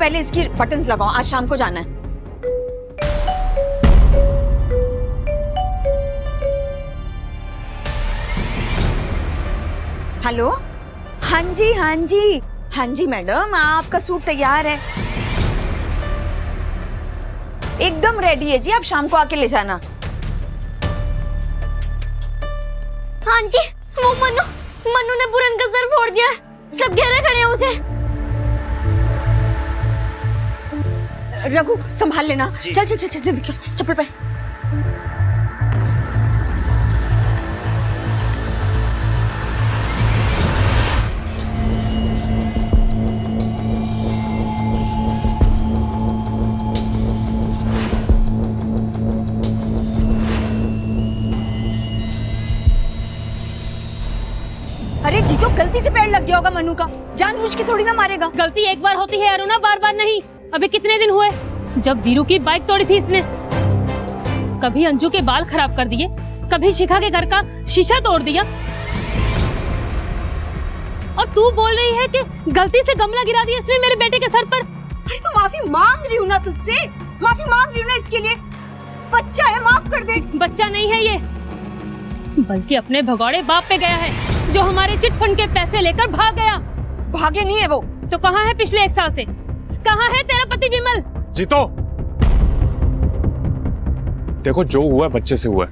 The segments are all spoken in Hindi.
पहले इसकी बटन्स लगाओ, आज शाम को जाना है। हेलो, हाँ जी हाँ जी हाँ जी मैडम, आपका सूट तैयार है, एकदम रेडी है जी, आप शाम को आके ले जाना। आंटी, वो मनु ने पूरन का सर फोड़ दिया, सब घेरे खड़े हैं उसे। रघु संभाल लेना, चल चल चल चल, चप्पल पहन। अरे जी, तो गलती से पैर लग गया होगा मनु का, जानबूझ के थोड़ी ना मारेगा। गलती एक बार होती है अरुणा, बार बार नहीं। अभी कितने दिन हुए जब वीरू की बाइक तोड़ी थी इसने, कभी अंजू के बाल खराब कर दिए, कभी शिखा के घर का शीशा तोड़ दिया, और तू बोल रही है कि गलती से गमला गिरा दिया इसने मेरे बेटे के सर पर। अरे तो माफी मांग रही हूँ ना तुझसे, माफी मांग रही हूँ ना इसके लिए, बच्चा है, माफ कर दे। बच्चा नहीं है ये, बल्कि अपने भगौड़े बाप पे गया है, जो हमारे चिट फंड के पैसे लेकर भाग गया। भागे नहीं है वो तो कहाँ है पिछले 1 साल से? कहाँ है तेरा पति विमल? जीतो, देखो जो हुआ बच्चे से हुआ है,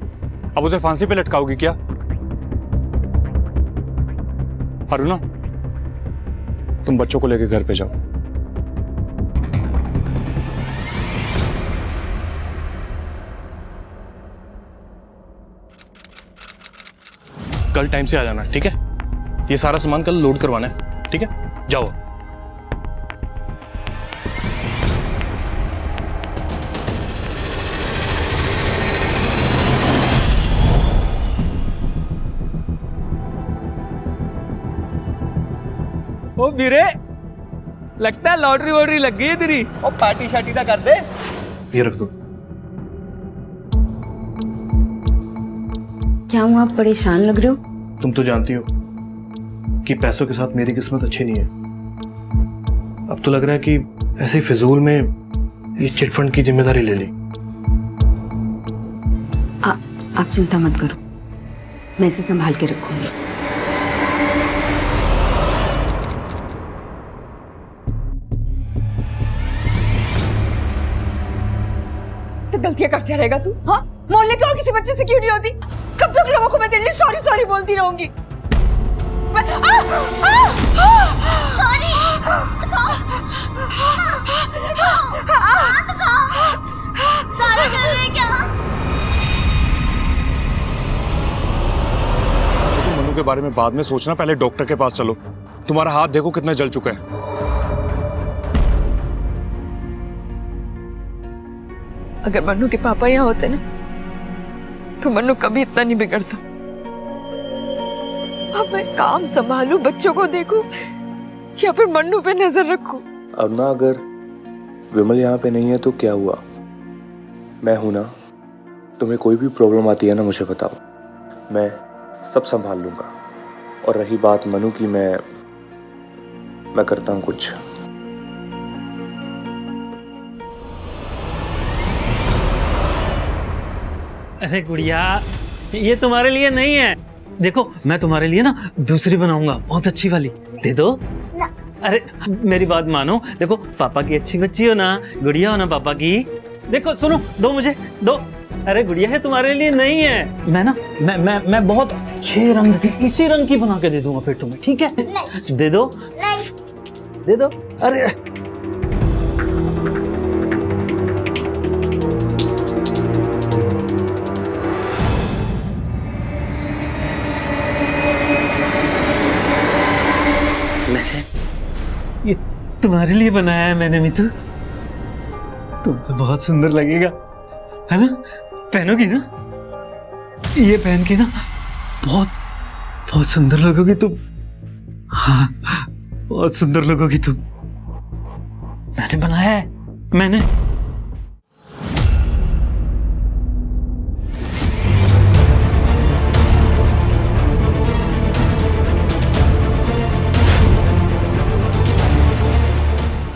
अब उसे फांसी पे लटकाओगी क्या? अरुणा, तुम बच्चों को लेकर घर पे जाओ। कल टाइम से आ जाना, ठीक है? ये सारा सामान कल लोड करवाना है, ठीक है? जाओ। ओ वीरे, लगता है लॉटरी वॉटरी लग गई है तेरी। ओ पार्टी शार्टी दा कर दे। ये रख दो। क्या हुआ, आप परेशान लग रहे हो? तुम तो जानती हो कि पैसों के साथ मेरी किस्मत अच्छी नहीं है। अब तो लग रहा है कि ऐसे ही फिजूल में ये चिटफंड की जिम्मेदारी ले ली। आप चिंता मत करो, मैं इसे संभाल के रखूंगी। तो गलतियां करते रहेगा तू, हाँ? मोहल्ले के और किसी बच्चे से क्यों नहीं होती? कब तक लोगों को मैं तेरे लिए सॉरी सॉरी बोलती रहूंगी? सॉरी। सारा कर रहे क्या? तुम मनु के बारे में बाद में सोचना, पहले डॉक्टर के पास चलो। तुम्हारा हाथ देखो कितना जल चुका है। अगर मनु के पापा यहाँ होते ना, तो मनु कभी इतना नहीं बिगड़ता। अब मैं काम संभालूं, बच्चों को देखूं, या फिर मन्नू पे नजर रखूं? अरुणा, अगर विमल यहाँ पे नहीं है तो क्या हुआ? मैं हूं ना, तुम्हें कोई भी प्रॉब्लम आती है ना मुझे बताओ, मैं सब संभाल लूंगा। और रही बात मनु की, मैं करता हूँ कुछ। अरे गुड़िया, ये तुम्हारे लिए नहीं है। देखो मैं तुम्हारे लिए ना दूसरी बनाऊंगा, बहुत अच्छी वाली। दे दो ना। अरे मेरी बात मानो, देखो पापा की अच्छी बच्ची हो ना, गुड़िया हो ना पापा की। देखो सुनो, दो मुझे दो। अरे गुड़िया है तुम्हारे लिए नहीं है। मैं ना मैं बहुत अच्छे रंग की, इसी रंग की बना के दे दूंगा फिर तुम्हें, ठीक है? नहीं। दे दो। नहीं। दे दो। अरे ये तुम्हारे लिए बनाया है मैंने मितू, तुम पे बहुत सुंदर लगेगा, है ना? पहनोगी ना? ये पहन के ना बहुत बहुत सुंदर लगोगी तुम। हाँ, बहुत सुंदर लगोगी तुम। मैंने बनाया है, मैंने।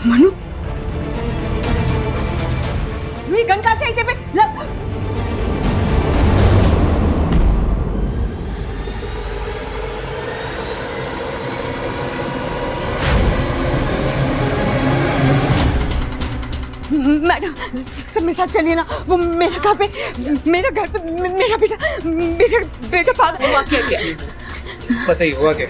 मनु, मैडम सब मेरे साथ चलिए ना। वो मेरे घर पे मेरा बेटा पागल। बताइए हुआ क्या?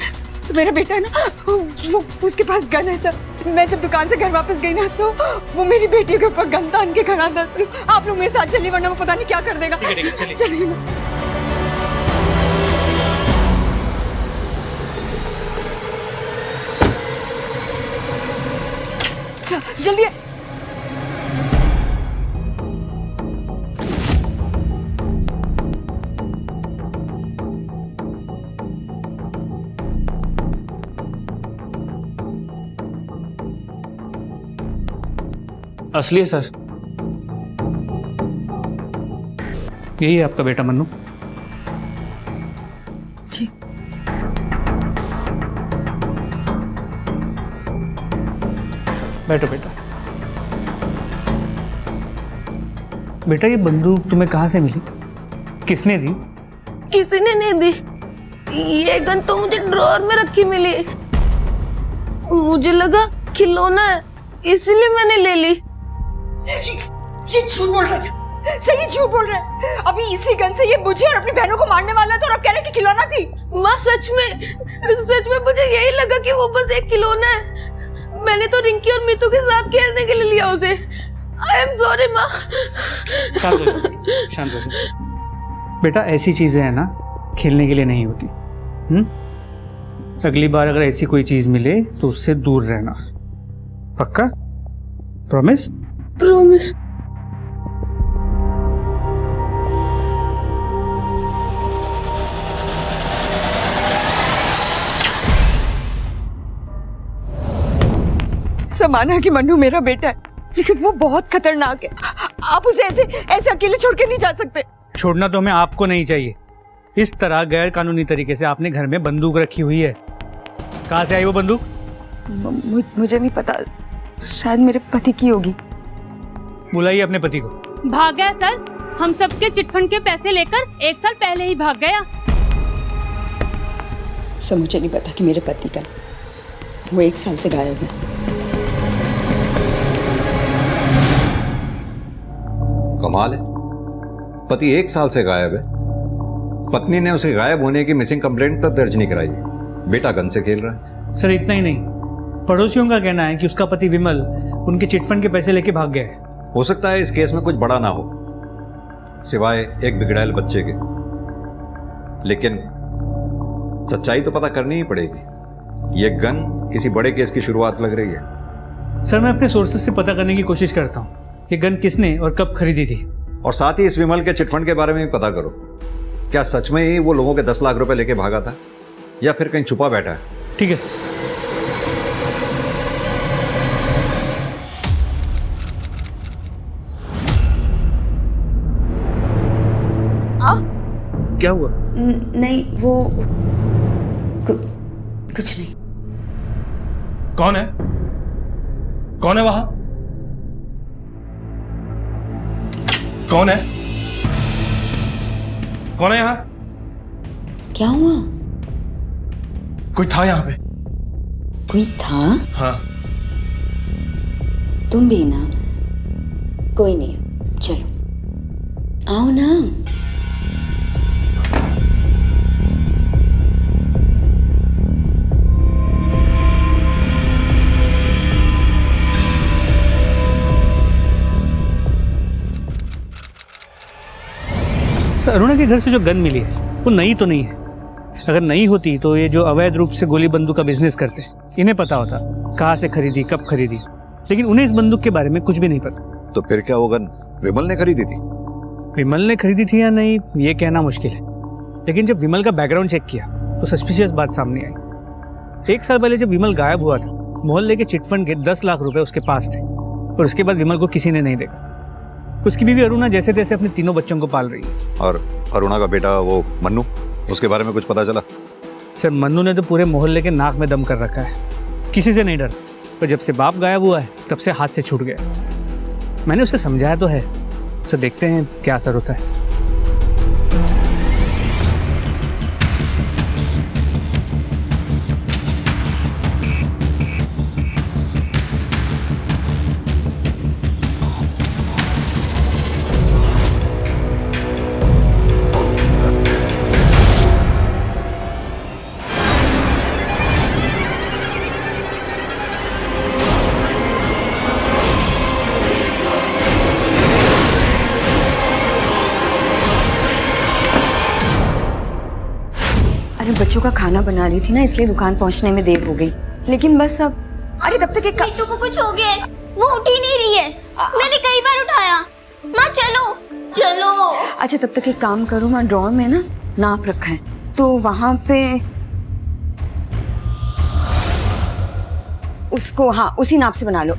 मेरा बेटा है ना, वो उसके पास गन है सर। मैं जब दुकान से घर वापस गई ना तो वो मेरी बेटी के ऊपर गन तान के खड़ा था सर। आप लोग मेरे साथ चलिए वरना वो पता नहीं क्या कर देगा। चलिए ना सर, जल्दी है। असली है सर, यही है आपका बेटा मन्नू। जी बैठो बेटा। बेटा ये बंदूक तुम्हें कहाँ से मिली? किसने दी? किसी ने नहीं दी। ये गन तो मुझे ड्रॉअर में रखी मिली। मुझे लगा खिलौना है इसलिए मैंने ले ली। ये झूठ बोल रहा है सही झूठ बोल रहा है। अभी इसी गन से ये मुझे और अपनी बहनों को मारने वाला था और अब कह रहे कि खिलौना थी। माँ सच में मुझे यही लगा कि वो बस एक खिलौना है। मैंने तो रिंकी और मीतू के साथ खेलने के लिए लिया उसे। आई एम सॉरी माँ। शांत हो बेटा, ऐसी चीजें है ना खेलने के लिए नहीं होती। अगली बार अगर ऐसी कोई चीज मिले तो उससे दूर रहना। पक्का? प्रॉमिस? प्रॉमिस। समाना कि मन्नू मेरा बेटा है लेकिन वो बहुत खतरनाक है। आप उसे ऐसे अकेले छोड़ के नहीं जा सकते। छोड़ना तो हमें आपको नहीं चाहिए। इस तरह गैर कानूनी तरीके से आपने घर में बंदूक रखी हुई है। कहाँ से आई वो बंदूक? मुझे नहीं पता, शायद मेरे पति की होगी। बुलाइए अपने पति को। भाग गया सर। हम सबके चिटफंड के पैसे लेकर 1 साल पहले ही भाग गया। सर मुझे नहीं पता कि मेरे पति का वो 1 साल से गायब है। कमाल है, पति 1 साल से गायब है। पत्नी ने उसे गायब होने की मिसिंग कंप्लेंट तक दर्ज नहीं कराई। बेटा गन से खेल रहा है। सर इतना ही नहीं, पड़ोसियों का कहना है कि उसका पति विमल उनके चिटफंड के पैसे लेके भाग गया है। हो सकता है इस केस में कुछ बड़ा ना हो सिवाय एक बिगड़ैल बच्चे के, लेकिन सच्चाई तो पता करनी ही पड़ेगी। ये गन किसी बड़े केस की शुरुआत लग रही है। सर मैं अपने सोर्सेज से पता करने की कोशिश करता हूँ ये गन किसने और कब खरीदी थी। और साथ ही इस विमल के चिटफंड के बारे में भी पता करो। क्या सच में ही वो लोगों के 10 लाख रुपए लेके भागा था या फिर कहीं छुपा बैठा है? ठीक है सर। क्या हुआ? नहीं वो कुछ नहीं। कौन है? कौन है वहां? कौन है? कौन है यहाँ? क्या हुआ? कोई था यहाँ पे? कोई था? हाँ। तुम भी ना? कोई नहीं, चलो आओ ना। सर अरुणा के घर से जो गन मिली है वो नई तो नहीं है। अगर नई होती तो ये जो अवैध रूप से गोली बंदूक का बिजनेस करते इन्हें पता होता कहाँ से खरीदी, कब खरीदी, लेकिन उन्हें इस बंदूक के बारे में कुछ भी नहीं पता। तो फिर क्या वो गन विमल ने खरीदी थी? विमल ने खरीदी थी या नहीं ये कहना मुश्किल है, लेकिन जब विमल का बैकग्राउंड चेक किया तो सस्पिशियस बात सामने आई। 1 साल पहले जब विमल गायब हुआ था मोहल्ले के चिटफंड के 10 लाख रुपए उसके पास थे और उसके बाद विमल को किसी ने नहीं देखा। उसकी बीवी अरुणा जैसे तैसे अपने 3 बच्चों को पाल रही है। और अरुणा का बेटा वो मन्नू, उसके बारे में कुछ पता चला? सर मन्नू ने तो पूरे मोहल्ले के नाक में दम कर रखा है, किसी से नहीं डरता, पर जब से बाप गायब हुआ है तब से हाथ से छूट गया। मैंने उसे समझाया तो है, तो देखते हैं क्या असर होता है। बच्चों का खाना बना रही थी ना, इसलिए दुकान पहुंचने में देर हो गई। लेकिन बस अब अरे तब तक एक मीतू को कुछ हो गया है, वो उठ ही नहीं रही है। मैंने कई बार उठाया। माँ चलो चलो। अच्छा तब तक एक काम करो, मैं ड्रॉर में ना नाप रखा है, तो वहां पे उसको, हाँ उसी नाप से बना लो।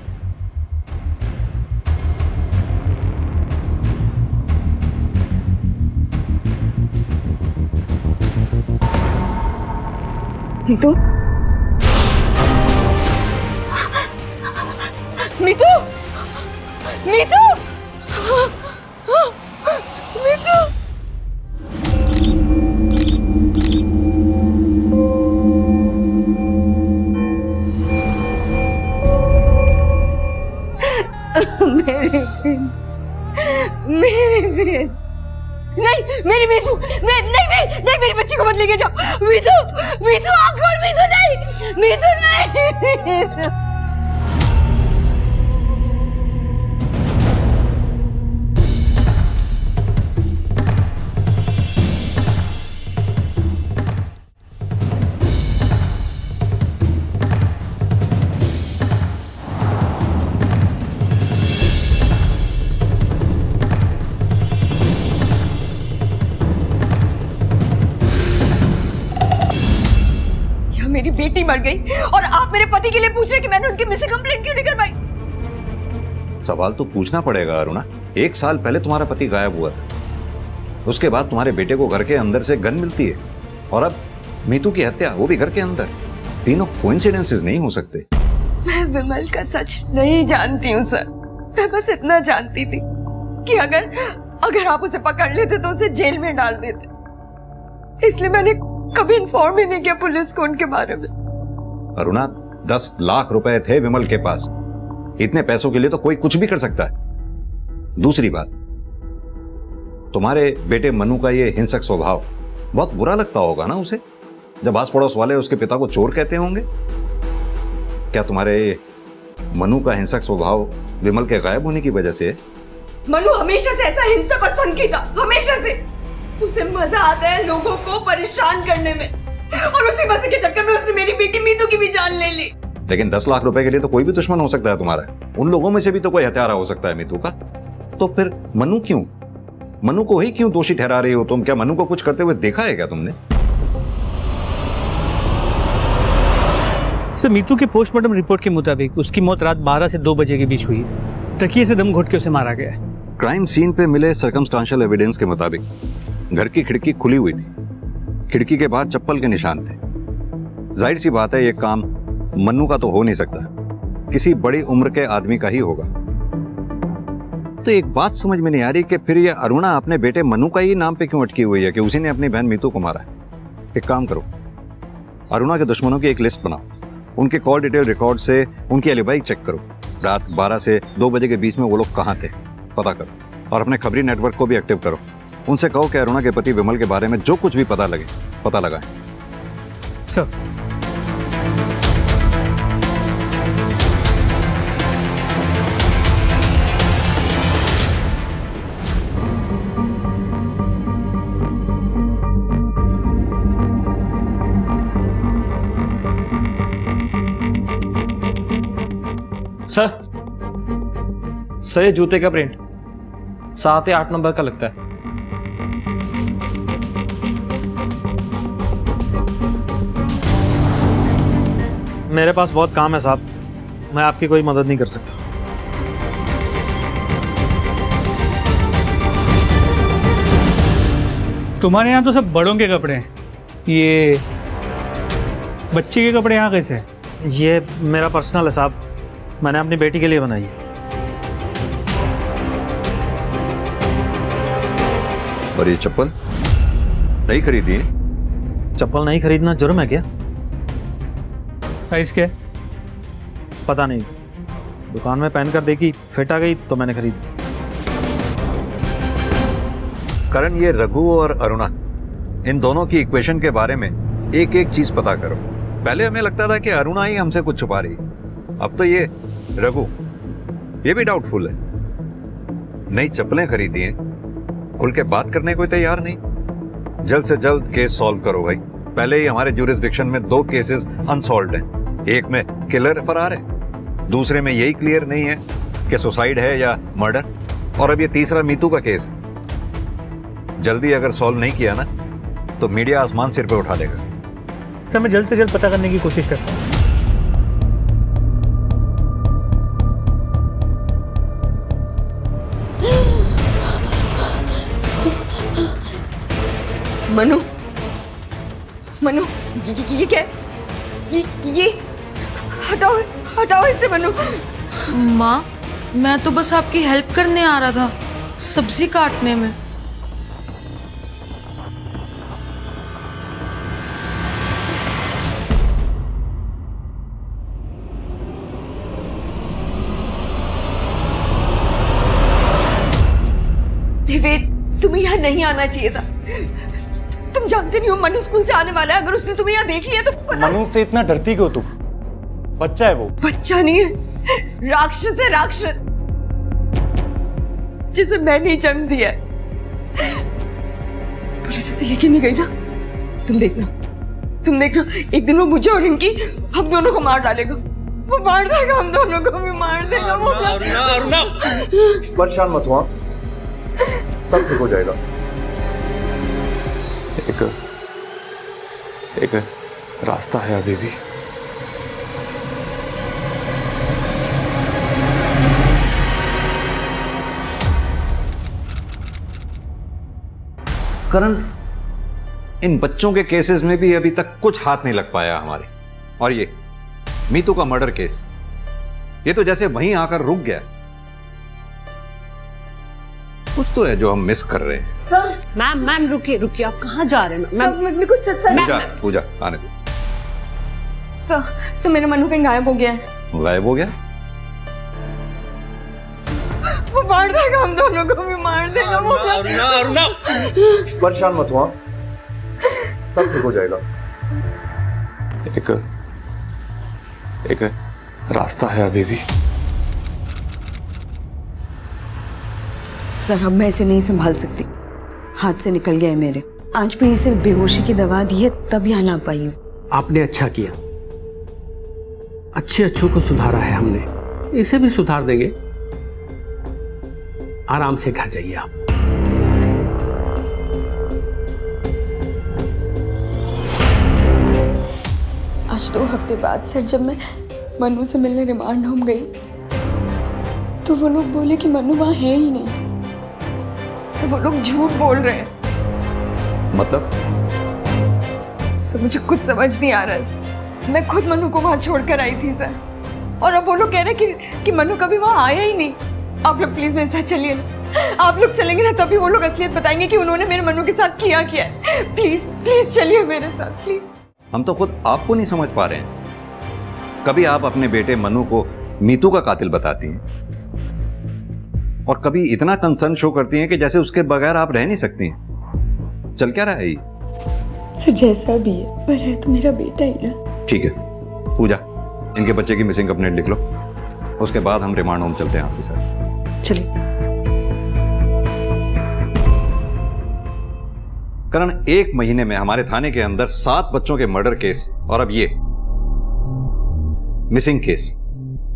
मीतू मीतू मीतू मीतू मेरे बिन नहीं, मेरी मीतू नहीं नहीं नहीं नहीं, मेरी बच्ची को मत लेके जाओ। मीतू मीतू आंख खोल, मीतू नहीं, मीतू नहीं। मेरी बेटी मर गई और आप मेरे पति के लिए पूछ रहे कि मैंने उनकी मिसिंग कंप्लेंट क्यों नहीं करवाई? सवाल तो पूछना पड़ेगा अरुणा। 1 साल पहले तुम्हारा पति गायब हुआ था, उसके बाद तुम्हारे बेटे को घर के अंदर से गन मिलती है, और अब मीतू की हत्या, वो भी घर के अंदर। तीनों कोइंसिडेंसेस नहीं हो सकते। मैं विमल का सच नहीं जानती हूँ सर। मैं बस इतना जानती थी कि अगर आप उसे पकड़ लेते तो उसे जेल में डाल देते, इसलिए मैंने कभी इन्फॉर्म ही नहीं किया पुलिस को उनके बारे में। अरुणा, 10 लाख रुपए थे विमल के पास। इतने पैसों के लिए तो कोई कुछ भी कर सकता है। दूसरी बात, तुम्हारे बेटे मनु का ये हिंसक स्वभाव बहुत बुरा लगता होगा ना उसे, जब आस पड़ोस वाले उसके पिता को चोर कहते होंगे। क्या तुम्हारे मनु का हिंसक स्वभाव विमल के गायब होने की वजह से है? मनु हमेशा से ऐसा हिंसक और सनकी था, हमेशा से। उसे मजा आता है लोगों को परेशान करने में, और उसी मजे के चक्कर में उसने मेरी बेटी मीतू की भी जान ले ली। लेकिन 10 लाख रुपए के लिए तो कोई भी दुश्मन हो सकता है तुम्हारा। उन लोगों में से भी तो कोई हत्यारा हो सकता है मीतू का। तो फिर मनु क्यों, मनु को ही क्यों दोषी ठहरा रही हो तुम? क्या मनु को कुछ करते हुए देखा है क्या तुमने? सर, मीतू के पोस्टमार्टम रिपोर्ट के मुताबिक उसकी मौत रात 12 से 2 बजे के बीच हुई। तकिए से दम घोट के उसे मारा गया है। क्राइम सीन पे मिले सर्कमस्टांशियल एविडेंस के मुताबिक घर की खिड़की खुली हुई थी, खिड़की के बाहर चप्पल के निशान थे। जाहिर सी बात है ये काम मन्नू का तो हो नहीं सकता, किसी बड़ी उम्र के आदमी का ही होगा। तो एक बात समझ में नहीं आ रही कि फिर ये अरुणा अपने बेटे मन्नू का ही नाम पे क्यों अटकी हुई है कि उसी ने अपनी बहन मीतू को मारा है। एक काम करो, अरुणा के दुश्मनों की एक लिस्ट बनाओ, उनके कॉल डिटेल रिकॉर्ड से उनकी एलिबाई चेक करो। रात 12 से 2 बजे के बीच में वो लोग कहाँ थे पता करो, और अपने खबरी नेटवर्क को भी एक्टिव करो। उनसे कहो कि अरुणा के पति विमल के बारे में जो कुछ भी पता लगे पता लगाएं। सर, सर ये जूते का प्रिंट 7 या 8 नंबर का लगता है। मेरे पास बहुत काम है साहब, मैं आपकी कोई मदद नहीं कर सकता। तुम्हारे यहाँ तो सब बड़ों के कपड़े हैं, ये बच्चे के कपड़े यहाँ कैसे हैं? ये मेरा पर्सनल है साहब, मैंने अपनी बेटी के लिए बनाई है। और ये चप्पल नहीं खरीदी है? चप्पल नहीं खरीदना जुर्म है क्या? साइज क्या है? पता नहीं, दुकान में पहन कर देखी, फिट आ गई तो मैंने खरीदी। करण, ये रघु और अरुणा, इन दोनों की इक्वेशन के बारे में एक एक चीज पता करो। पहले हमें लगता था कि अरुणा ही हमसे कुछ छुपा रही, अब तो ये रघु, ये भी डाउटफुल है। नई चप्पलें खरीदी हैं, खुल के बात करने को तैयार नहीं। जल्द से जल्द केस सॉल्व करो भाई। पहले ही हमारे ज्यूरिसडिक्शन में 2 केसेस अनसॉल्व्ड हैं। एक में किलर फरार है, दूसरे में यही क्लियर नहीं है कि सुसाइड है या मर्डर, और अब ये तीसरा मीतू का केस है। जल्दी अगर सॉल्व नहीं किया ना तो मीडिया आसमान सिर पे उठा देगा। सर मैं जल्द से जल्द पता करने की कोशिश करता हूँ। मनु, मनु, ये क्या? ये हटाओ, हटाओ इसे मनु। माँ, मैं तो बस आपकी हेल्प करने आ रहा था, सब्जी काटने में। देवेद, तुम्हें यहाँ नहीं आना चाहिए था। तुम जानते नहीं हो मनु स्कूल से आने वाला है, अगर उसने तुम्हें यहाँ देख लिया तो मनु से इतना डरती क्यों तुम? बच्चा है वो। बच्चा नहीं है, राक्षस है, राक्षस, जिसे मैंने जन्म दिया है। पुलिस उसे लेके नहीं गई ना? तुम देखना, तुम देखना, एक दिन वो मुझे और इनकी, हम दोनों को मार डालेगा। वो मार देगा, हम दोनों को भी मार देगा। वो अरुणा, परेशान मत हुआ, सब ठीक हो जाएगा। एक रास्ता है अभी भी। करण, इन बच्चों के केसेस में भी अभी तक कुछ हाथ नहीं लग पाया हमारे, और ये मीतू का मर्डर केस, ये तो जैसे वहीं आकर रुक गया। कुछ तो है जो हम मिस कर रहे हैं। सर, मैम रुकिए रुकिए, आप कहाँ जा रहे हैं? सर, मेरे को पूजा आने दो। सर, मेरा मनु कहीं गायब हो गया है। गायब हो गया? वो मार देगा, हम दोनों को भी मार देगा। अरुणा, परेशान मत हुआ, सब ठीक हो जाएगा। एक रास्ता है अभी भी। सर, अब मैं इसे नहीं संभाल सकती, हाथ से निकल गया है मेरे। आज भी इसे बेहोशी की दवा दी है, तब यहाँ ला पाई हूँ। आपने अच्छा किया, अच्छों को सुधारा है हमने, इसे भी सुधार देंगे। आराम से घर जाइए आप। आज 2 हफ्ते बाद सर, जब मैं मनु से मिलने रिमांड होम गई तो वो लोग बोले कि मनु वहां है ही नहीं। सर, वो लोग झूठ बोल रहे हैं। मतलब? सर, मुझे कुछ समझ नहीं आ रहा है। मैं खुद मनु को वहां छोड़कर आई थी सर, और अब वो लोग कह रहे हैं कि मनु कभी वहां आया ही नहीं। आप लोग प्लीज मेरे साथ चलिए ना, आप लोग चलेंगे ना तभी वो लोग असलियत बताएंगे कि उन्होंने मेरे मनु के साथ किया क्या है। प्लीज प्लीज चलिए मेरे साथ, प्लीज। हम तो खुद आपको नहीं समझ पा रहे हैं। कभी आप अपने बेटे मनु को मीतू का कातिल बताती हैं, और कभी इतना कंसर्न शो करती हैं कि जैसे उसके बगैर आप रह नहीं सकती हैं। चल क्या रहा है ये? सर, जैसा भी है, पर है तो मेरा बेटा ही ना। ठीक है पूजा, इनके बच्चे की मिसिंग कंप्लेंट लिख लो, उसके बाद हम रिमांड होम चलते हैं आपके साथ। चलिए। करण, 1 महीने में हमारे थाने के अंदर 7 बच्चों के मर्डर केस, और अब ये missing case.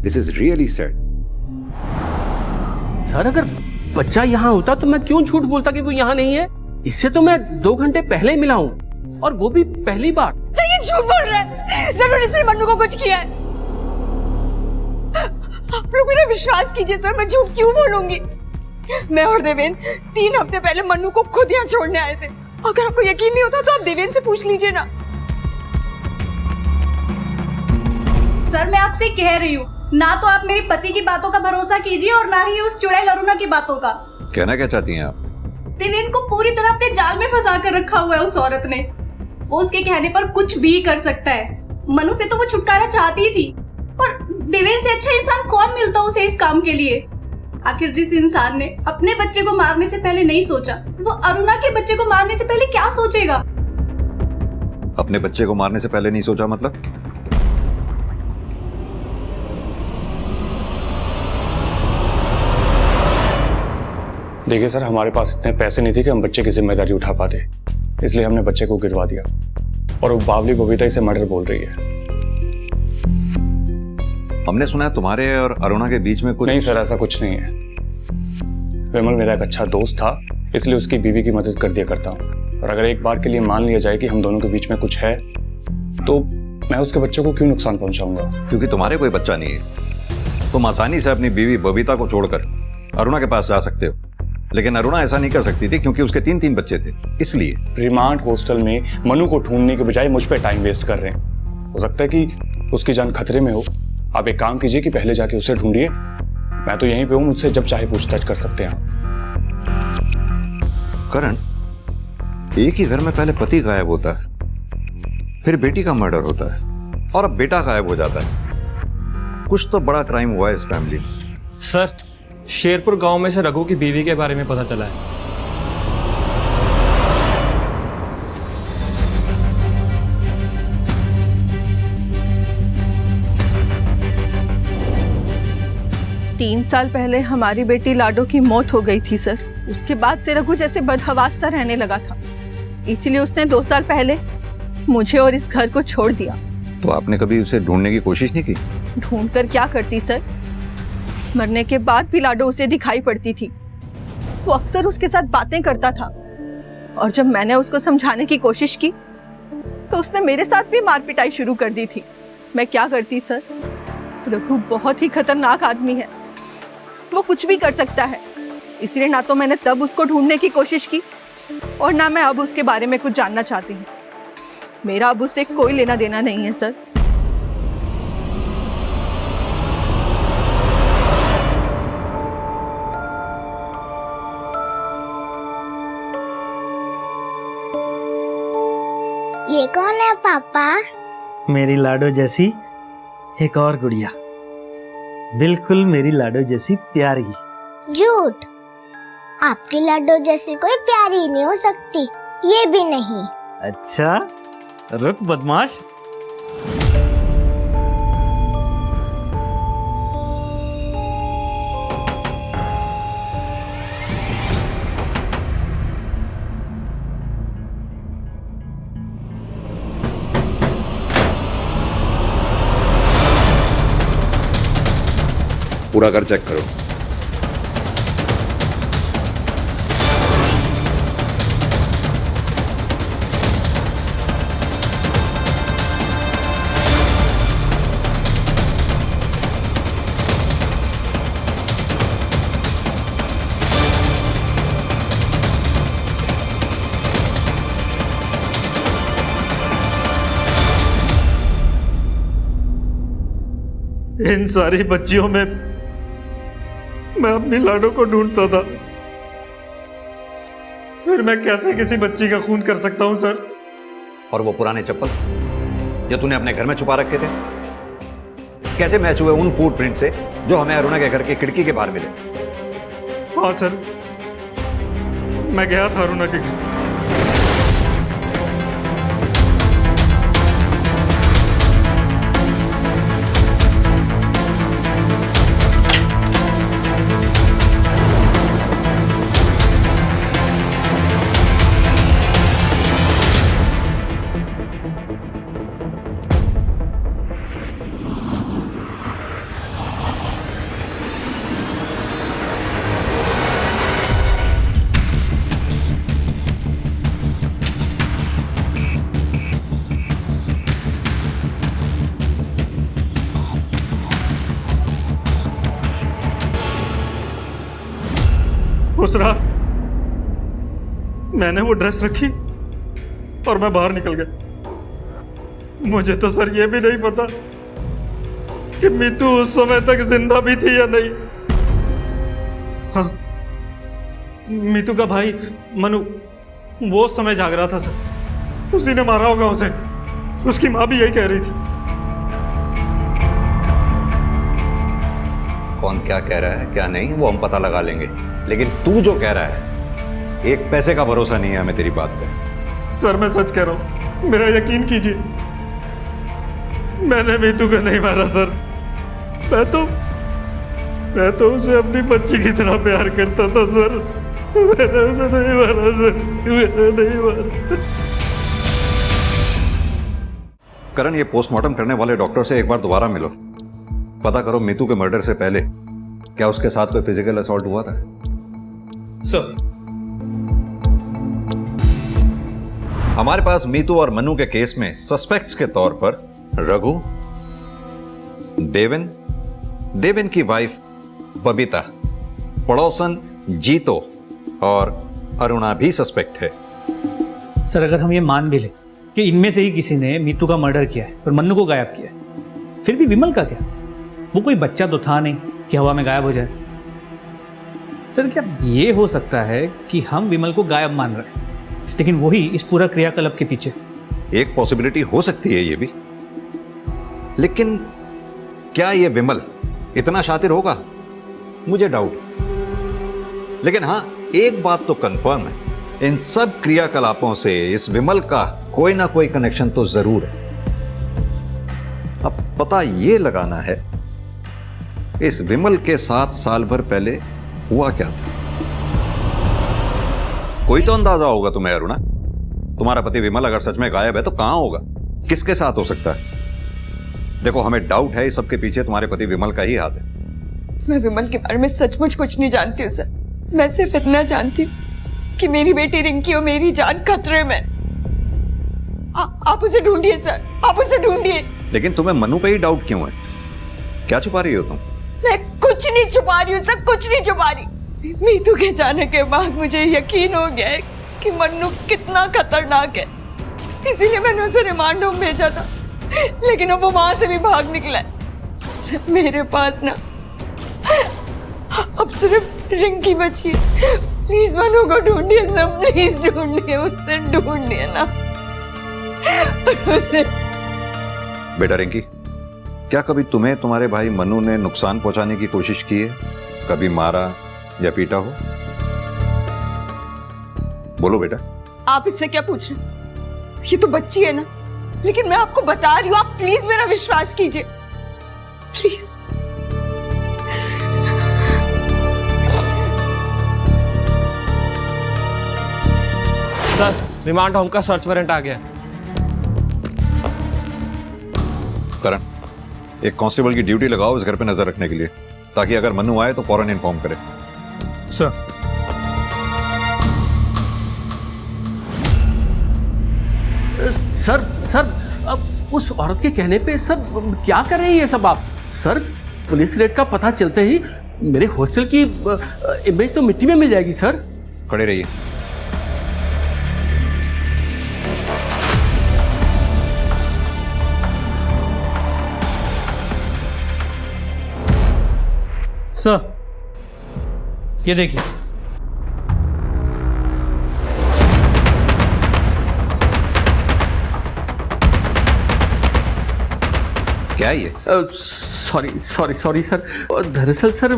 This is really sad. Sir, अगर बच्चा यहाँ होता तो मैं क्यों झूठ बोलता कि वो यहाँ नहीं है? इससे तो मैं 2 घंटे पहले ही मिला हूँ, और वो भी पहली बार। सर, ये झूठ बोल रहा है, जरूर इसने मनु को कुछ किया है। आप लोग मेरा विश्वास कीजिए सर, मैं झूठ क्यों बोलूंगी? मैं और देवेंद्र 3 हफ्ते पहले मनु को खुद यहाँ छोड़ने आए थे। अगर आपको यकीन नहीं होता तो आप देवेंद्र से पूछ लीजिए ना। सर, मैं आपसे कह रही हूँ, ना तो आप मेरे पति की बातों का भरोसा कीजिए और ना ही उस चुड़ैल अरुणा की बातों का। कहना क्या चाहती हैं आप? देवेंद्र को पूरी तरह अपने जाल में फंसा कर रखा हुआ है उस औरत ने। वो उसके कहने पर कुछ भी कर सकता है। मनु से तो वो छुटकारा चाहती थी, और देवेंद्र से अच्छा इंसान कौन मिलता उसे इस काम के लिए? आखिर जिस इंसान ने अपने बच्चे को मारने से पहले नहीं सोचा, वो अरुणा के बच्चे को मारने से पहले क्या सोचेगा? अपने बच्चे को मारने से पहले नहीं सोचा मतलब? देखिए सर, हमारे पास इतने पैसे नहीं थे कि हम बच्चे की जिम्मेदारी उठा पाते, इसलिए हमने बच्चे को गिरवा दिया। और वो बावली बबीता इसे मर्डर बोल रही है। हमने सुना है तुम्हारे और अरुणा के बीच में कुछ। नहीं सर, ऐसा कुछ नहीं है। विमल मेरा एक अच्छा दोस्त था, इसलिए उसकी बीवी की मदद कर दिया करता हूँ। और अगर एक बार के लिए मान लिया जाए कि हम दोनों के बीच में कुछ है, तो मैं उसके बच्चों को क्यों नुकसान पहुंचाऊंगा? क्योंकि तुम्हारे कोई बच्चा नहीं है। तुम आसानी से अपनी बीवी बबीता को छोड़कर अरुणा के पास जा सकते हो, लेकिन अरुणा ऐसा नहीं कर सकती थी क्योंकि उसके 3 बच्चे थे। इसलिए रिमांड हॉस्टल में मनु को ढूंढने के बजाय मुझ पर टाइम वेस्ट कर रहे हैं। हो सकता है कि उसकी जान खतरे में हो। आप एक काम कीजिए कि पहले जाके उसे ढूंढिए। मैं तो यहीं पे हूँ, मुझसे जब चाहे पूछताछ कर सकते हैं आप। करण, एक ही घर में पहले पति गायब होता है, फिर बेटी का मर्डर होता है, और अब बेटा गायब हो जाता है। कुछ तो बड़ा क्राइम हुआ है इस फैमिली में। सर, शेरपुर गांव में से रघु की बीवी के बारे में पता चला है। तीन साल पहले हमारी बेटी लाडो की मौत हो गई थी सर। उसके बाद से रघु जैसे बदहवास सा रहने लगा था, इसीलिए उसने 2 साल पहले मुझे और इस घर को छोड़ दिया। तो आपने कभी उसे ढूंढने की कोशिश नहीं की? ढूंढकर क्या करती सर? मरने के बाद भी लाडो उसे दिखाई पड़ती थी। वो अक्सर उसके साथ बातें करता था, और जब मैंने उसको समझाने की कोशिश की तो उसने मेरे साथ भी मार पिटाई शुरू कर दी थी। मैं क्या करती सर? रघु बहुत ही खतरनाक आदमी है, वो कुछ भी कर सकता है। इसलिए ना तो मैंने तब उसको ढूंढने की कोशिश की, और ना मैं अब उसके बारे में कुछ जानना चाहती हूँ। मेरा अब उससे कोई लेना देना नहीं है सर। ये कौन है पापा? मेरी लाडो जैसी एक और गुड़िया, बिल्कुल मेरी लाडो जैसी प्यारी। झूठ, आपकी लाडो जैसी कोई प्यारी नहीं हो सकती, ये भी नहीं। अच्छा, रुक बदमाश। पूरा घर चेक करो। इन सारी बच्चियों में मैं अपनी लाडो को ढूंढता था, फिर मैं कैसे किसी बच्ची का खून कर सकता हूं सर? और वो पुराने चप्पल जो तूने अपने घर में छुपा रखे थे, कैसे मैच हुए उन फुटप्रिंट से जो हमें अरुणा के घर की खिड़की के बाहर मिले? हाँ सर, मैं गया था अरुणा के घर। उस रात मैंने वो ड्रेस रखी और मैं बाहर निकल गया। मुझे तो सर ये भी नहीं पता कि मीतू उस समय तक जिंदा भी थी या नहीं। हाँ, मीतू का भाई मनु वो उस समय जाग रहा था सर, उसी ने मारा होगा उसे। उसकी माँ भी यही कह रही थी। कौन क्या कह रहा है क्या नहीं वो हम पता लगा लेंगे, लेकिन तू जो कह रहा है एक पैसे का भरोसा नहीं है हमें तेरी बात पे। सर मैं सच कह रहा हूं, मेरा यकीन कीजिए, मैंने मीतू को नहीं मारा सर। मैं तो उसे अपनी बच्ची की तरह प्यार करता था सर। मैंने उसे नहीं मारा सर, मैंने नहीं मारा। करण, ये पोस्टमार्टम करने वाले डॉक्टर से एक बार दोबारा मिलो। पता करो मीतू के मर्डर से पहले क्या उसके साथ कोई फिजिकल असॉल्ट हुआ था। सर, हमारे पास मीतू और मनु के केस में सस्पेक्ट्स के तौर पर रघु, देवेन की वाइफ बबीता, पड़ोसन जीतो और अरुणा भी सस्पेक्ट है। सर, अगर हम ये मान भी लें कि इनमें से ही किसी ने मीतू का मर्डर किया है और मन्नू को गायब किया है, फिर भी विमल का क्या? वो कोई बच्चा तो था नहीं कि हवा में गायब हो जाए। सर, क्या ये हो सकता है कि हम विमल को गायब मान रहे हैं, लेकिन वही इस पूरा क्रियाकलाप के पीछे? एक पॉसिबिलिटी हो सकती है ये भी, लेकिन क्या ये विमल इतना शातिर होगा? मुझे डाउट। लेकिन हां, एक बात तो कंफर्म है, इन सब क्रियाकलापों से इस विमल का कोई ना कोई कनेक्शन तो जरूर है। अब पता ये लगाना है इस विमल के साथ साल भर पहले हुआ क्या था। कोई तो अंदाजा होगा तुम्हें अरुणा। तुम्हारा पति विमल अगर सच में गायब है तो कहां होगा, किसके साथ हो सकता है? देखो, हमें डाउट है इस सब के पीछे तुम्हारे पति विमल का ही हाथ है। मैं विमल के बारे में सचमुच कुछ नहीं जानती हूँ सर। मैं सिर्फ इतना जानती हूँ कि मेरी बेटी रिंकी और मेरी जान खतरे में। आप उसे ढूंढिए सर, आप उसे ढूंढिए। लेकिन तुम्हें मनु पे ही डाउट क्यों है? क्या छुपा रही हो तुम? मैं कुछ नहीं छुपा रही हूँ सर, कुछ नहीं छुपा रही। मीतू के जाने के बाद मुझे यकीन हो गया है कि मन्नू कितना खतरनाक है, इसीलिए मैंने उसे रिमांड होम भेजा था, लेकिन अब वो वहां से भी भाग निकला है। सिर्फ मेरे पास ना अब सिर्फ रिंकी बची है। प्लीज मनु को ढूंढिए सब, प्लीज ढूंढिए, उससे ढूंढिए ना उसे। बेटा रिंकी, क्या कभी तुम्हें तुम्हारे भाई मनु ने नुकसान पहुंचाने की कोशिश की है? कभी मारा या पीटा हो? बोलो बेटा। आप इससे क्या पूछ रहे हैं? ये तो बच्ची है ना, लेकिन मैं आपको बता रही हूँ, आप प्लीज मेरा विश्वास कीजिए, प्लीज। सर, रिमांड होम का सर्च वारंट आ गया। करण, एक कांस्टेबल की ड्यूटी लगाओ इस घर पे नजर रखने के लिए, ताकि अगर मनु आए तो फौरन इन्फॉर्म करे। सर, सर अब उस औरत के कहने पे सर क्या कर रहे हैं ये सब आप? सर, पुलिस रेड का पता चलते ही मेरे हॉस्टल की इमेज तो मिट्टी में मिल जाएगी सर। खड़े रहिए। सर, ये देखिए। क्या है ये? Sorry sir. दरअसल सर,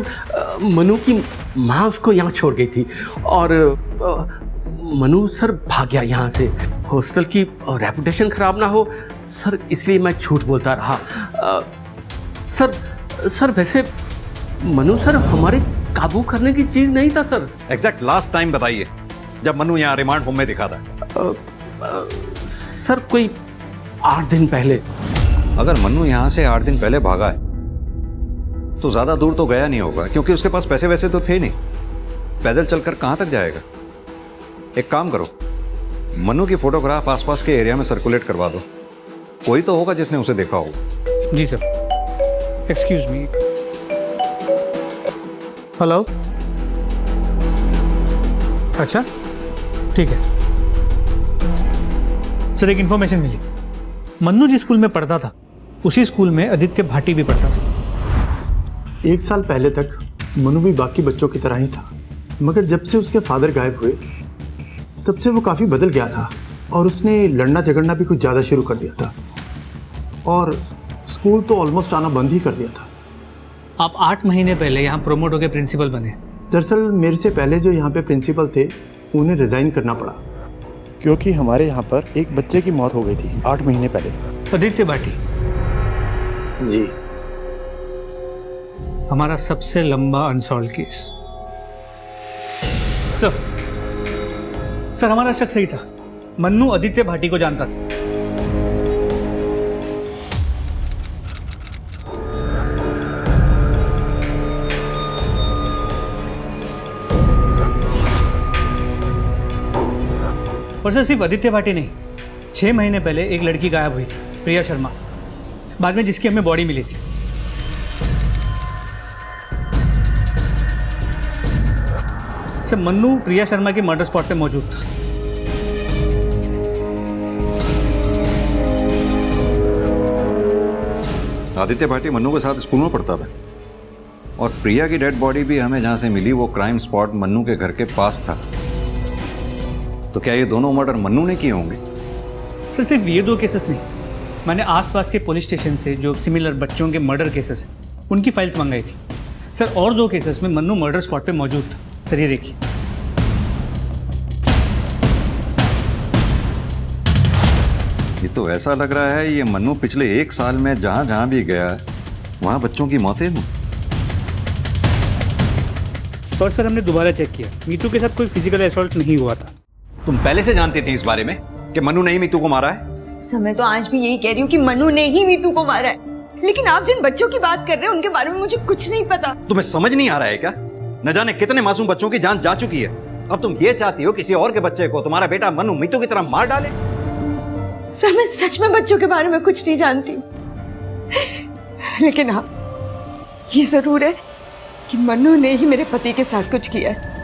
मनु की माँ उसको यहाँ छोड़ गई थी और मनु सर भाग गया यहाँ से। हॉस्टल की रेपुटेशन खराब ना हो सर, इसलिए मैं झूठ बोलता रहा। सर वैसे मनु सर हमारे काबू करने की चीज नहीं था सर। एग्जैक्ट लास्ट टाइम बताइए जब मनु यहाँ रिमांड होम में दिखा था। सर कोई 8 दिन पहले। अगर मनु यहाँ से 8 दिन पहले भागा है तो ज्यादा दूर तो गया नहीं होगा, क्योंकि उसके पास पैसे वैसे तो थे नहीं। पैदल चलकर कहां तक जाएगा? एक काम करो, मनु की फोटोग्राफ आसपास के एरिया में सर्कुलेट करवा दो, कोई तो होगा जिसने उसे देखा होगा। जी सर। Excuse me. हेलो। अच्छा, ठीक है सर। एक इंफॉर्मेशन मिली, मन्नू जिस स्कूल में पढ़ता था उसी स्कूल में आदित्य भाटी भी पढ़ता था। 1 साल पहले तक मनु भी बाकी बच्चों की तरह ही था, मगर जब से उसके फादर गायब हुए तब से वो काफ़ी बदल गया था और उसने लड़ना झगड़ना भी कुछ ज़्यादा शुरू कर दिया था और स्कूल तो ऑलमोस्ट आना बंद ही कर दिया था। आप 8 महीने पहले यहाँ प्रोमोट होकर प्रिंसिपल बने। दरअसल मेरे से पहले जो यहाँ पे प्रिंसिपल थे उन्हें रिज़ाइन करना पड़ा, क्योंकि हमारे यहाँ पर एक बच्चे की मौत हो गई थी 8 महीने पहले। आदित्य भाटी जी, हमारा सबसे लंबा अनसॉल्व केस। सर हमारा शक सही था, मन्नू आदित्य भाटी को जानता था। और सर सिर्फ आदित्य भाटी नहीं, 6 महीने पहले एक लड़की गायब हुई थी, प्रिया शर्मा, बाद में जिसकी हमें बॉडी मिली थी। सर मन्नू प्रिया शर्मा के मर्डर स्पॉट पे मौजूद था। आदित्य भाटी मन्नू के साथ स्कूल में पढ़ता था और प्रिया की डेड बॉडी भी हमें जहां से मिली वो क्राइम स्पॉट मन्नू के घर के पास था। तो क्या ये दोनों मर्डर मन्नू ने किए होंगे? सर सिर्फ ये 2 केसेस नहीं, मैंने आसपास के पुलिस स्टेशन से जो सिमिलर बच्चों के मर्डर केसेस हैं उनकी फाइल्स मंगाई थी। सर और 2 केसेस में मन्नू मर्डर स्पॉट पे मौजूद था। सर ये देखिए। ये तो ऐसा लग रहा है ये मन्नू पिछले 1 साल में जहां जहां भी गया वहां बच्चों की मौतें हुई। और सर हमने दोबारा चेक किया, मीतू के साथ कोई फिजिकल असॉल्ट नहीं हुआ था। तुम पहले से जानती थी इस बारे में कि मन्नू ने ही मीतू को मारा है? सर मैं तो आज भी यही कह रही हूँ कि मन्नू ने ही मीतू को मारा है, लेकिन आप जिन बच्चों की बात कर रहे हैं उनके बारे में मुझे कुछ नहीं पता। तुम्हें समझ नहीं आ रहा है क्या? न जाने कितने मासूम बच्चों की जान जा चुकी है, अब तुम ये चाहती हो किसी और के बच्चे को तुम्हारा बेटा मन्नू मीतू की तरह मार डाले? सर मैं सच में बच्चों के बारे में कुछ नहीं जानती, लेकिन हाँ ये जरूर है कि मन्नू ने ही मेरे पति के साथ कुछ किया है।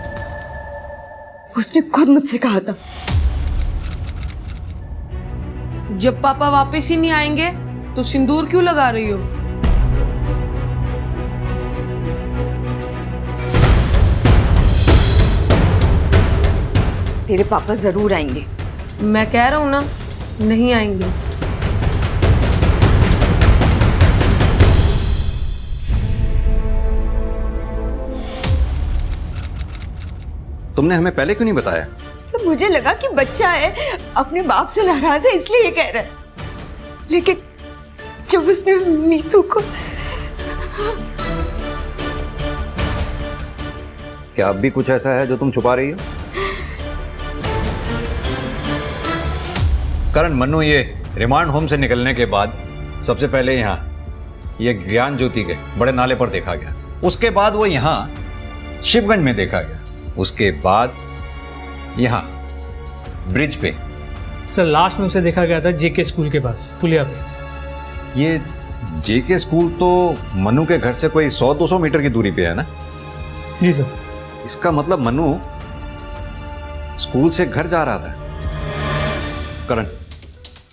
उसने खुद मुझसे कहा था जब पापा वापस ही नहीं आएंगे तो सिंदूर क्यों लगा रही हो? तेरे पापा जरूर आएंगे। मैं कह रहा हूं ना, नहीं आएंगे। तुमने हमें पहले क्यों नहीं बताया? सर मुझे लगा कि बच्चा है, अपने बाप से नाराज है इसलिए ये कह रहा है, लेकिन जब उसने मीतू को। क्या अब भी कुछ ऐसा है जो तुम छुपा रही हो? करण, मन्नू ये रिमांड होम से निकलने के बाद सबसे पहले यहाँ ये ज्ञान ज्योति के बड़े नाले पर देखा गया, उसके बाद वो यहाँ शिवगंज में देखा गया, उसके बाद यहाँ ब्रिज पे। सर लास्ट में उसे देखा गया था जेके स्कूल के पास पुलिया पे। ये जेके स्कूल तो मन्नू के घर से कोई 100-200 मीटर की दूरी पे है ना? जी सर। इसका मतलब मन्नू स्कूल से घर जा रहा था। करण,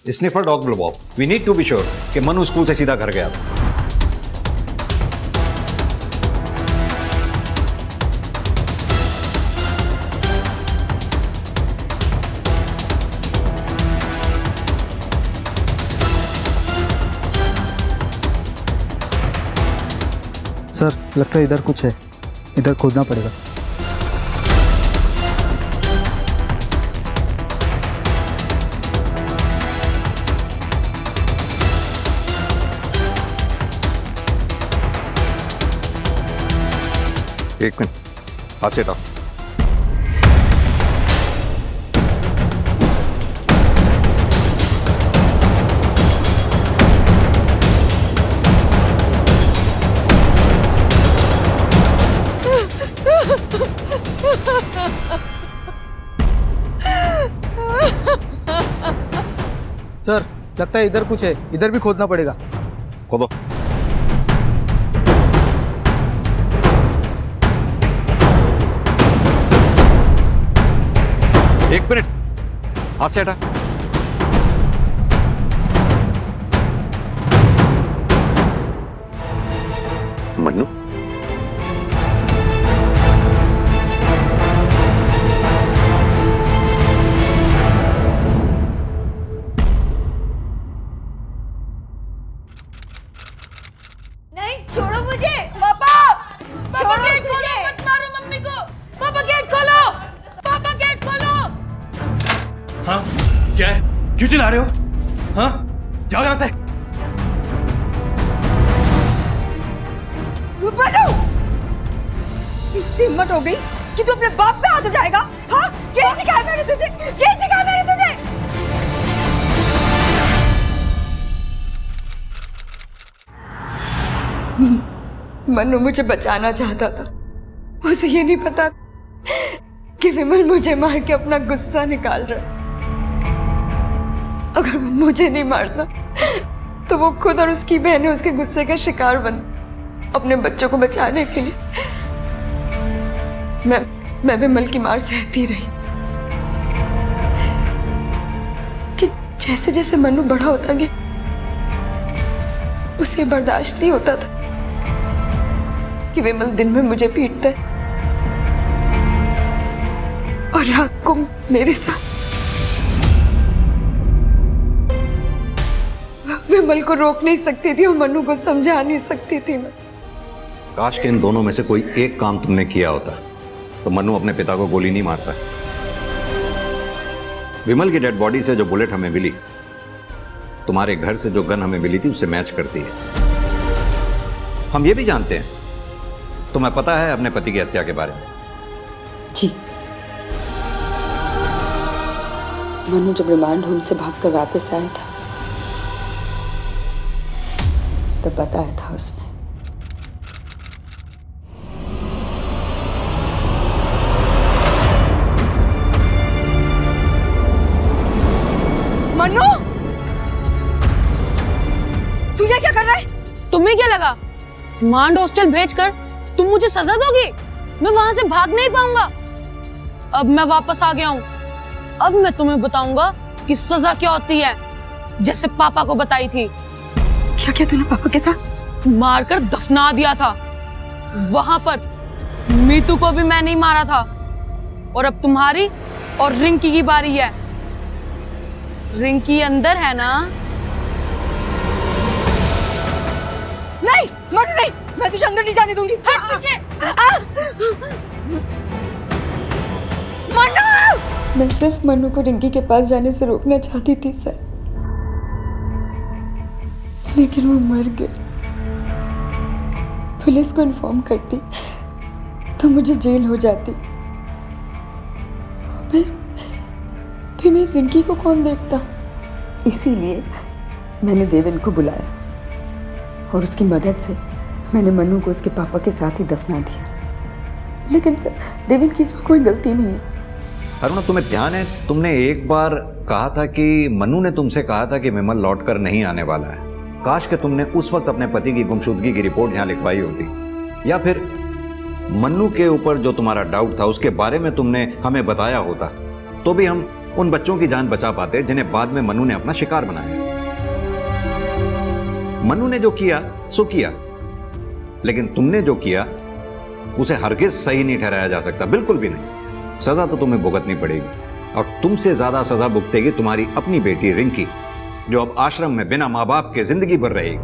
स्निफर डॉग बुलवाओ, we need to be sure कि मन्नू स्कूल से सीधा घर गया था। सर लगता है इधर कुछ है, इधर खोदना पड़ेगा। एक मिनट, हाथ से हटाओ। सर लगता है इधर कुछ है, इधर भी खोदना पड़ेगा। खोदो। एक मिनट, हाथ से हटा। मन्नू, नहीं छोड़ो मुझे। पापा, पापा गेट खोलो, मत मारो मम्मी को। पापा गेट खोलो, पापा गेट खोलो। हाँ क्या है, क्यों चिल्ला रहे हो? हाँ जाओ यहाँ से। मनु, इतनी हिम्मत हो गई कि तू अपने बाप पे हाथ उठाएगा? हाँ ये सिखाया मैंने तुझे, ये सिखाया मैंने तुझे। मनु मुझे बचाना चाहता था, उसे ये नहीं पता कि विमल मुझे मार के अपना गुस्सा निकाल रहा है। अगर वो मुझे नहीं मारता तो वो खुद और उसकी बहन उसके गुस्से का शिकार बन अपने बच्चों को बचाने के लिए। मैं विमल की मार सहती रही कि जैसे जैसे मनु बड़ा होता गया उसे बर्दाश्त नहीं होता था कि विमल दिन में मुझे पीटता है और रात को मेरे साथ। विमल को रोक नहीं सकती थी और मनु को समझा नहीं सकती थी मैं। काश के इन दोनों में से कोई एक काम तुमने किया होता तो मनु अपने पिता को गोली नहीं मारता। विमल की डेड बॉडी से जो बुलेट हमें मिली तुम्हारे घर से जो गन हमें मिली थी उससे मैच करती है। हम ये भी जानते हैं तुम्हें पता है अपने पति की हत्या के बारे में। जी, मनु जब रिमांड होम से भागकर वापस आया था तब बताया था उसने। मनु, तू ये क्या कर रहा है? तुम्हें क्या लगा रिमांड हॉस्टल भेजकर तुम मुझे सजा दोगी? मैं वहां से भाग नहीं पाऊंगा। अब मैं वापस आ गया हूँ। अब मैं तुम्हें बताऊंगा कि सजा क्या होती है, जैसे पापा को बताई थी। क्या क्या तूने पापा के साथ? मारकर दफना दिया था। वहां पर मीतू को भी मैं नहीं मारा था। और अब तुम्हारी और रिंकी की बारी है। रिंकी अंदर है ना? नहीं मनु नहीं, मैं तुझे अंदर नहीं जाने दूंगी। पीछे। मनु! मैं सिर्फ मनु को रिंकी के पास जाने से रोकना चाहती थी सर, लेकिन वो मर गया। पुलिस को इन्फॉर्म करती तो मुझे जेल हो जाती। फिर मैं रिंकी को कौन देखता? इसीलिए मैंने देवेन को बुलाया और उसकी मदद से मैंने मनु को उसके पापा के साथ ही दफना दिया। लेकिन सर, देवेन की इसमें कोई गलती नहीं है। अरुणा, तुम्हें ध्यान है तुमने एक बार कहा था कि मनु ने तुमसे कहा था कि विमल लौटकर नहीं आने वाला है। काश कि तुमने उस वक्त अपने पति की गुमशुदगी की रिपोर्ट यहाँ लिखवाई होती, या फिर मन्नू के ऊपर जो तुम्हारा डाउट था उसके बारे में तुमने हमें बताया होता, तो भी हम उन बच्चों की जान बचा पाते जिन्हें बाद में मन्नू ने अपना शिकार बनाया। मन्नू ने जो किया सो किया, लेकिन तुमने जो किया उसे हरगिज सही नहीं ठहराया जा सकता, बिल्कुल भी नहीं। सजा तो तुम्हें भुगतनी पड़ेगी और तुमसे ज्यादा सजा भुगतेगी तुम्हारी अपनी बेटी रिंकी, जो अब आश्रम में बिना माँ बाप के जिंदगी भर रहेगी।